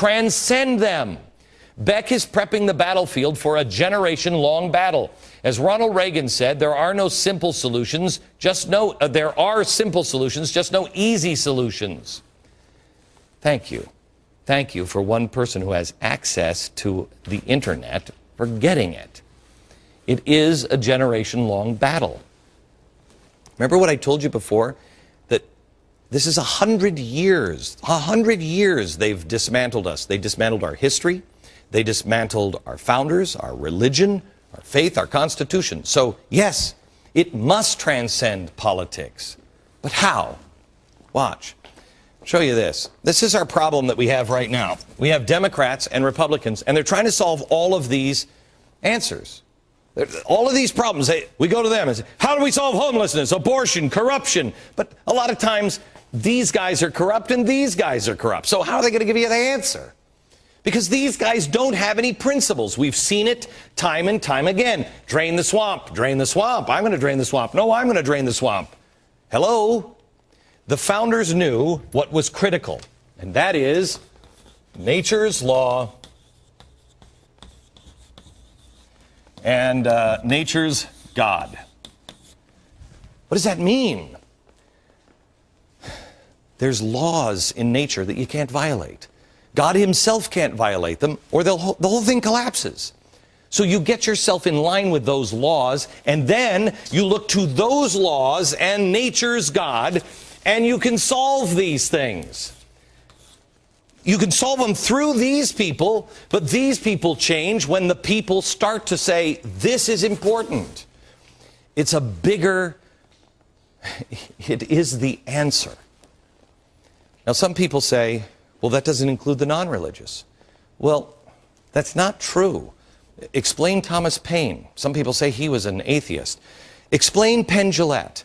transcend them. Beck is prepping the battlefield for a generation-long battle. As Ronald Reagan said, there are no simple solutions, there are simple solutions, just no easy solutions. Thank you. Thank you for one person who has access to the internet for getting it. It is a generation-long battle. Remember what I told you before? That this is 100 years. 100 years they've dismantled us. They dismantled our history. They dismantled our founders, our religion, our faith, our Constitution. So, yes, it must transcend politics. But how? Watch. I'll show you this. This is our problem that we have right now. We have Democrats and Republicans, and they're trying to solve all of these answers. All of these problems, we go to them and say, how do we solve homelessness, abortion, corruption? But a lot of times, these guys are corrupt and these guys are corrupt. So how are they going to give you the answer? Because these guys don't have any principles. We've seen it time and time again. Drain the swamp, drain the swamp. I'm going to drain the swamp. No, I'm going to drain the swamp. Hello? The founders knew what was critical, and that is nature's law and nature's God. What does that mean? There's laws in nature that you can't violate. God himself can't violate them, or the whole thing collapses. So you get yourself in line with those laws, and then you look to those laws and nature's God, and you can solve these things. You can solve them through these people, but these people change when the people start to say, this is important. It's a bigger, it is the answer. Now, some people say, well, that doesn't include the non-religious. Well, that's not true. Explain Thomas Paine. Some people say he was an atheist. Explain Penn Jillette.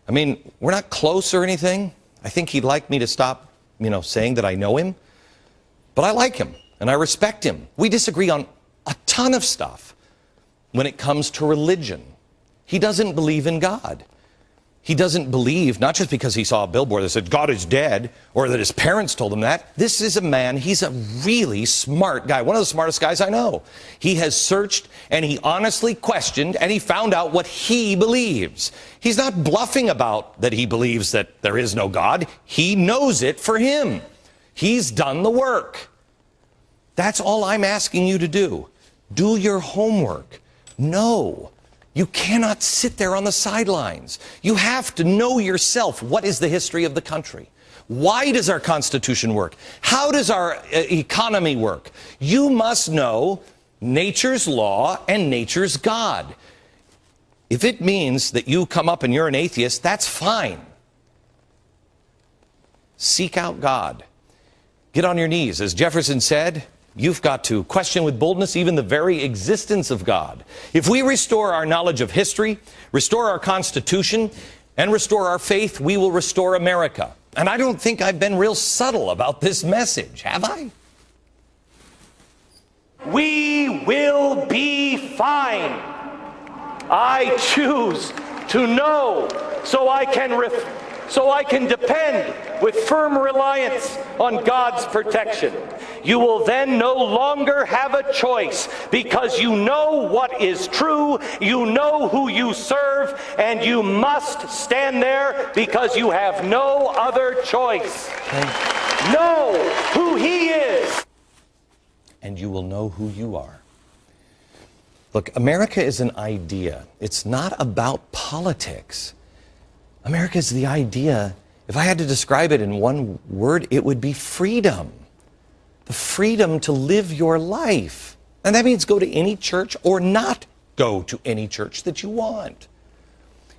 I mean, we're not close or anything. I think he'd like me to stop, saying that I know him. But I like him, and I respect him. We disagree on a ton of stuff when it comes to religion. He doesn't believe in God. He doesn't believe, not just because he saw a billboard that said, God is dead, or that his parents told him that. This is a man, he's a really smart guy, one of the smartest guys I know. He has searched, and he honestly questioned, and he found out what he believes. He's not bluffing about that he believes that there is no God. He knows it for him. He's done the work. That's all I'm asking you to do. Do your homework. No. You cannot sit there on the sidelines. You have to know yourself. What is the history of the country? Why does our Constitution work? How does our economy work? You must know nature's law and nature's God. If it means that you come up and you're an atheist, that's fine. Seek out God. Get on your knees. As Jefferson said, you've got to question with boldness even the very existence of God. If we restore our knowledge of history, restore our Constitution, and restore our faith, we will restore America. And I don't think I've been real subtle about this message, have I? We will be fine. I choose to know so I can depend with firm reliance on God's protection. You will then no longer have a choice because you know what is true, you know who you serve, and you must stand there because you have no other choice. Know who He is. And you will know who you are. Look, America is an idea. It's not about politics. America is the idea. If I had to describe it in one word, it would be freedom. The freedom to live your life. And that means go to any church or not go to any church that you want.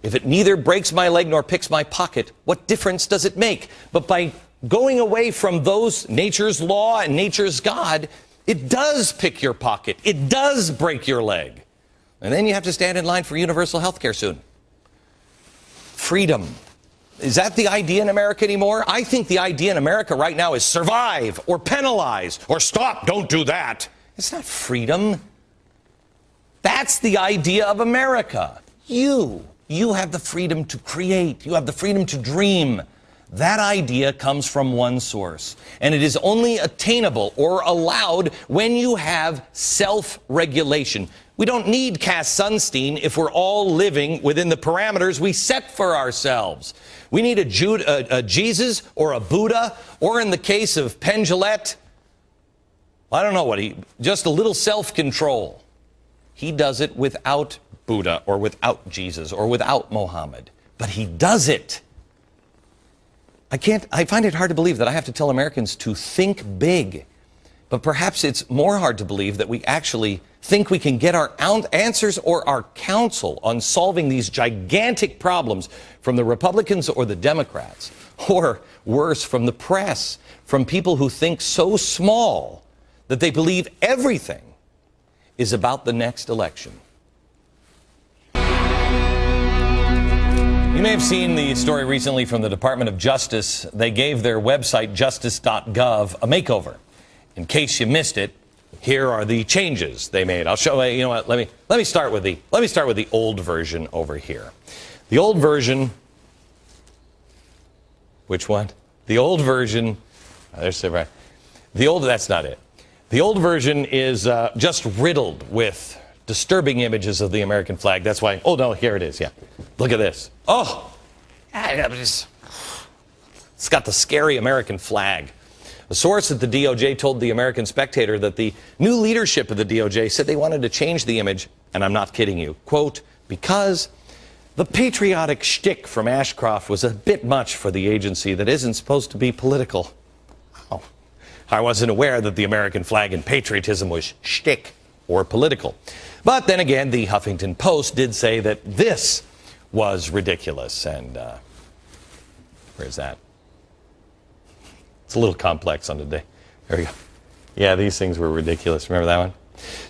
If it neither breaks my leg nor picks my pocket, what difference does it make? But by going away from those nature's law and nature's God, it does pick your pocket. It does break your leg. And then you have to stand in line for universal health care soon. Freedom. Is that the idea in America anymore? I think the idea in America right now is survive or penalize or stop, don't do that. It's not freedom. That's the idea of America. You have the freedom to create. You have the freedom to dream. That idea comes from one source, and it is only attainable or allowed when you have self-regulation. We don't need Cass Sunstein if we're all living within the parameters we set for ourselves. We need a Jesus or a Buddha, or in the case of Penn Jillette, I don't know just a little self-control. He does it without Buddha or without Jesus or without Mohammed, but he does it. I find it hard to believe that I have to tell Americans to think big, but perhaps it's more hard to believe that we actually think we can get our answers or our counsel on solving these gigantic problems from the Republicans or the Democrats, or worse, from the press, from people who think so small that they believe everything is about the next election. You may have seen the story recently from the Department of Justice. They gave their website, justice.gov, a makeover. In case you missed it, here are the changes they made. I'll show you. You know what? Let me start with the old version over here. The old version. Which one? The old version. There's the right. The old. That's not it. The old version is just riddled with disturbing images of the American flag. That's why. Oh no, here it is. Yeah, look at this. Oh, it's got the scary American flag. A source at the DOJ told the American Spectator that the new leadership of the DOJ said they wanted to change the image, and I'm not kidding you, quote, because the patriotic shtick from Ashcroft was a bit much for the agency that isn't supposed to be political. Oh, I wasn't aware that the American flag and patriotism was shtick or political. But then again, the Huffington Post did say that this was ridiculous, and where's that? It's a little complex on today. There we go. Yeah, these things were ridiculous. Remember that one?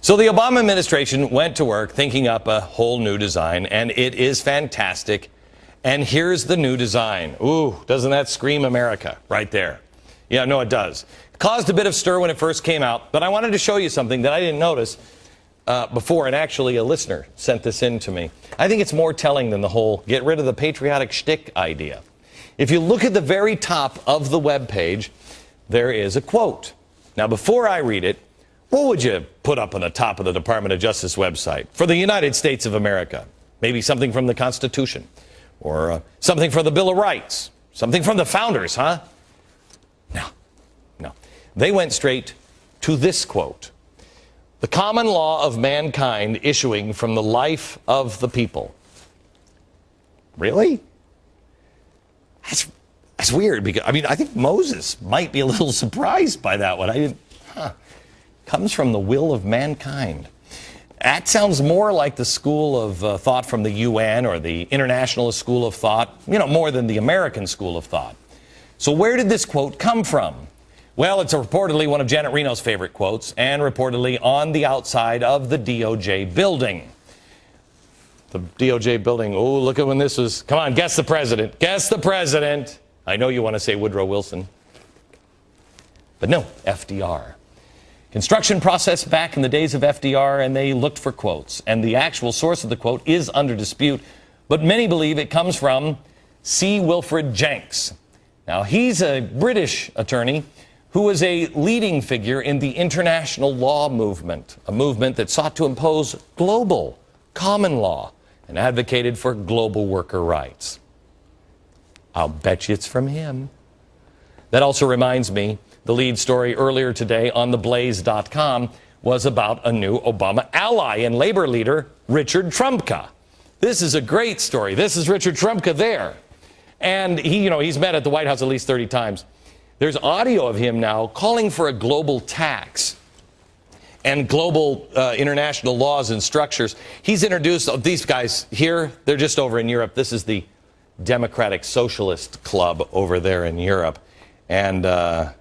So the Obama administration went to work thinking up a whole new design, and it is fantastic. And here's the new design. Ooh, doesn't that scream America right there? Yeah, no, it does. It caused a bit of stir when it first came out, but I wanted to show you something that I didn't notice before, and actually a listener sent this in to me. I think it's more telling than the whole get rid of the patriotic shtick idea. If you look at the very top of the web page, there is a quote. Now, before I read it, what would you put up on the top of the Department of Justice website for the United States of America? Maybe something from the Constitution, or something from the Bill of Rights, something from the founders, huh? No. They went straight to this quote. The common law of mankind issuing from the life of the people. Really? That's weird, because I think Moses might be a little surprised by that one. Comes from the will of mankind. That sounds more like the school of thought from the UN or the Internationalist School of Thought, more than the American School of Thought. So where did this quote come from? Well, it's reportedly one of Janet Reno's favorite quotes, and reportedly on the outside of the DOJ building. The DOJ building, oh, look at when this was. Come on, guess the president. Guess the president. I know you want to say Woodrow Wilson. But no, FDR. Construction process back in the days of FDR, and they looked for quotes. And the actual source of the quote is under dispute, but many believe it comes from C. Wilfred Jenks. Now, he's a British attorney who was a leading figure in the international law movement, a movement that sought to impose global common law and advocated for global worker rights. I'll bet you it's from him. That also reminds me, the lead story earlier today on theblaze.com was about a new Obama ally and labor leader, Richard Trumka. This is a great story. This is Richard Trumka there. And he's met at the White House at least 30 times. There's audio of him now calling for a global tax and global international laws and structures. He's introduced these guys here. They're just over in Europe. This is the Democratic Socialist Club over there in Europe. And they're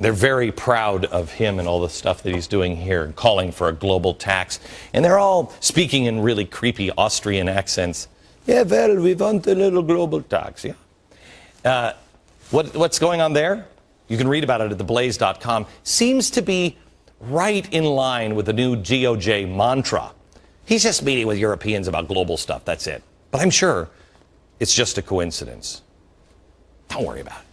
very proud of him and all the stuff that he's doing here, calling for a global tax. And they're all speaking in really creepy Austrian accents. Yeah, well, we want a little global tax, yeah. What's going on there? You can read about it at theblaze.com. Seems to be right in line with the new DOJ mantra. He's just meeting with Europeans about global stuff, that's it. But I'm sure it's just a coincidence. Don't worry about it.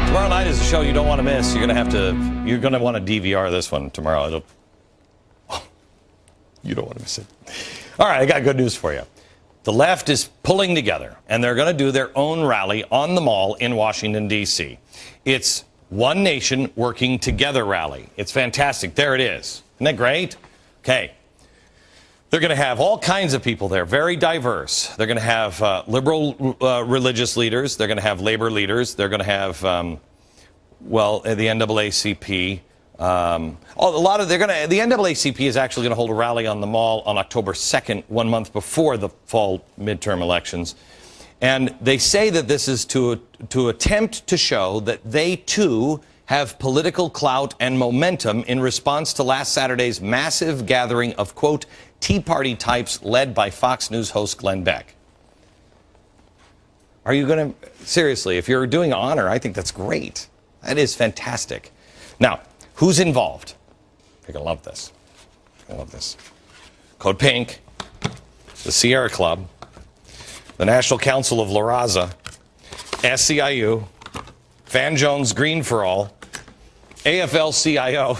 Tomorrow night is a show you don't want to miss. You're going to want to DVR this one tomorrow. You don't want to miss it. All right, I got good news for you. The left is pulling together, and they're going to do their own rally on the Mall in Washington, D.C. It's One Nation Working Together rally. It's fantastic. There it is. Isn't that great? Okay. They're going to have all kinds of people there, very diverse. They're going to have liberal religious leaders. They're going to have labor leaders. They're going to have, the NAACP. The NAACP is actually going to hold a rally on the Mall on October 2nd, 1 month before the fall midterm elections. And they say that this is to attempt to show that they, too, have political clout and momentum in response to last Saturday's massive gathering of, quote, Tea Party types led by Fox News host Glenn Beck. Are you going to, seriously, if you're doing honor, I think that's great. That is fantastic. Now, who's involved? You're going to love this. You're going to love this. Code Pink, the Sierra Club, the National Council of La Raza, SCIU, Van Jones Green for All, AFL-CIO.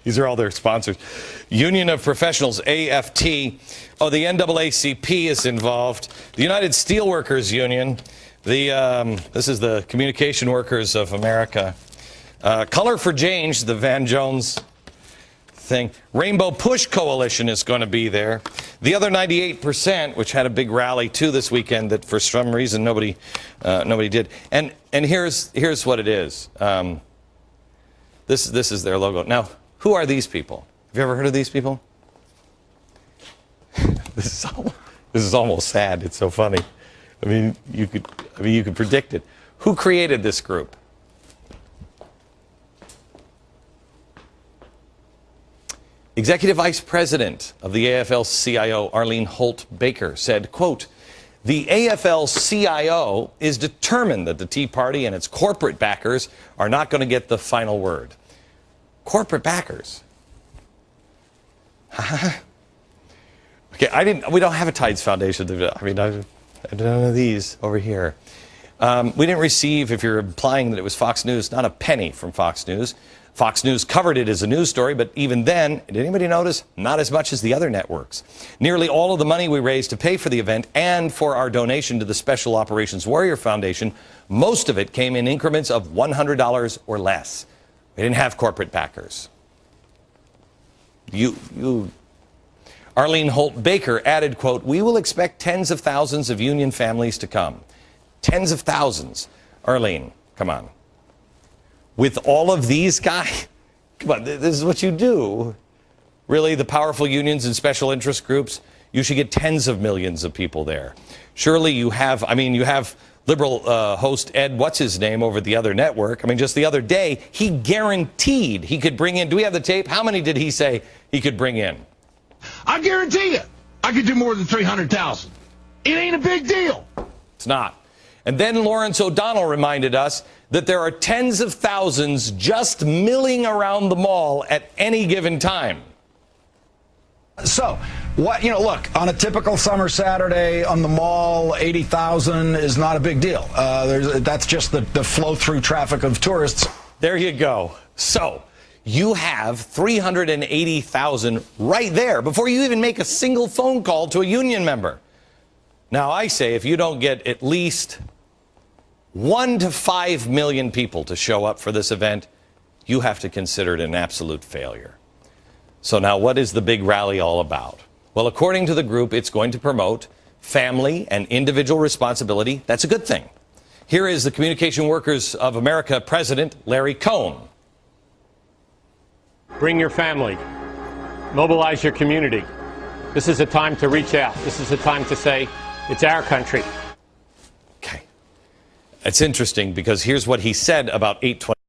These are all their sponsors. Union of Professionals, AFT. Oh, the NAACP is involved. The United Steelworkers Union. This is the Communication Workers of America. Color for Change, the Van Jones thing. Rainbow Push Coalition is going to be there. The other 98%, which had a big rally too this weekend that for some reason nobody did. And here's what it is. This is their logo. Now, who are these people? Have you ever heard of these people? This is almost sad. It's so funny. I mean, you could predict it. Who created this group? Executive Vice President of the AFL-CIO, Arlene Holt-Baker, said, quote, the AFL-CIO is determined that the Tea Party and its corporate backers are not going to get the final word. Corporate backers. Okay, we don't have a Tides Foundation. I mean, I don't know these over here. We didn't receive, if you're implying that it was Fox News, not a penny from Fox News. Fox News covered it as a news story, but even then, did anybody notice? Not as much as the other networks. Nearly all of the money we raised to pay for the event and for our donation to the Special Operations Warrior Foundation, most of it came in increments of $100 or less. We didn't have corporate backers. Arlene Holt-Baker added, quote, we will expect tens of thousands of union families to come. Tens of thousands. Arlene, come on. With all of these guys, come on, this is what you do. Really, the powerful unions and special interest groups, you should get tens of millions of people there. Surely you have liberal host Ed, what's his name, over the other network. I mean, just the other day, he guaranteed he could bring in, do we have the tape? How many did he say he could bring in? I guarantee you, I could do more than 300,000. It ain't a big deal. It's not. And then Lawrence O'Donnell reminded us that there are tens of thousands just milling around the mall at any given time. So, look, on a typical summer Saturday on the mall, 80,000 is not a big deal. That's just the flow-through traffic of tourists. There you go. So, you have 380,000 right there before you even make a single phone call to a union member. Now, I say if you don't get at least 1 to 5 million people to show up for this event, you have to consider it an absolute failure. So now what is the big rally all about? Well, according to the group, it's going to promote family and individual responsibility. That's a good thing. Here is the Communication Workers of America President Larry Cohn. Bring your family. Mobilize your community. This is a time to reach out. This is a time to say, it's our country. Okay. It's interesting because here's what he said about 820.